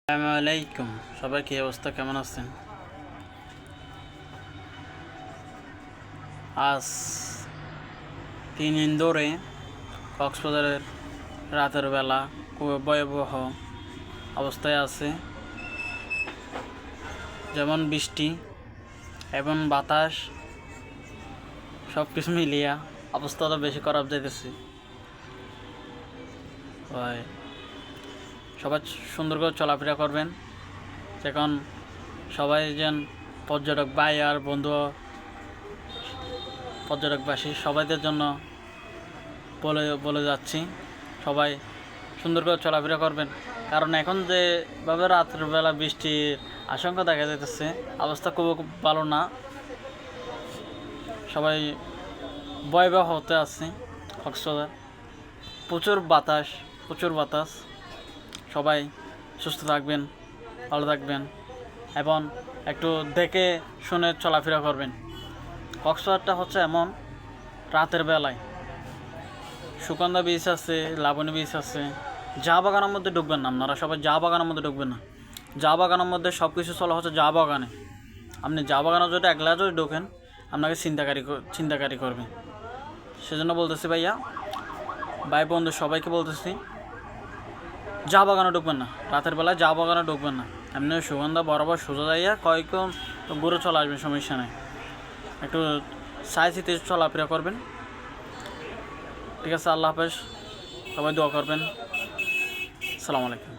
আসসালামু আলাইকুম, সবাই কি অবস্থা, কেমন আছেন? আজ 3 দিন ধরে কক্সবাজারের রাতের বেলা খুব ভয়াবহ অবস্থায় আছে। যেমন বৃষ্টি এবং বাতাস সব কিছু মিলিয়া অবস্থাটা বেশি খারাপ যাইতেছে। সবাই সুন্দর করে চলাফেরা করবেন। এখন সবাই যেন পর্যটক ভাই আর বন্ধু পর্যটকবাসী সবাইদের জন্য বলে যাচ্ছি, সবাই সুন্দর করে চলাফেরা করবেন। কারণ এখন যেভাবে রাতের বেলা বৃষ্টির আশঙ্কা দেখা যাইতেছে, অবস্থা খুব ভালো না। সবাই ভয়াবহ হতে আছে কক্সবাজার। প্রচুর বাতাস। সবাই সুস্থ থাকবেন, ভালো থাকবেন এবং একটু দেখে শুনে চলাফেরা করবেন। কক্সবাজারটা হচ্ছে এমন, রাতের বেলায় সুগন্ধা বিচ আছে, লাবণী বিচ আছে। চা বাগানের মধ্যে ঢুকবেন না, আপনারা সবাই চা বাগানের মধ্যে ঢুকবেন না। চা বাগানের মধ্যে সব কিছু চলা হচ্ছে চা বাগানে। আপনি চা বাগানে যদি একলা যদি ঢোকেন, আপনাকে চিন্তাকারী করবে। সেজন্য বলতেছি ভাই বন্ধু সবাইকে বলতেছি, চা বাগানে ঢুকবেন না, রাতের বেলায় চা বাগানে ঢুকবেন না। এমনি সুগন্ধা বরাবর সোজা যাইয়া কয়েকজন ঘুরে চলে আসবেন, সমস্যা নেই। একটু সাইজতে চলাফেরা করবেন। ঠিক আছে, আল্লাহ হাফেজ। সবাই দোয়া করবেন। আসসালামু আলাইকুম।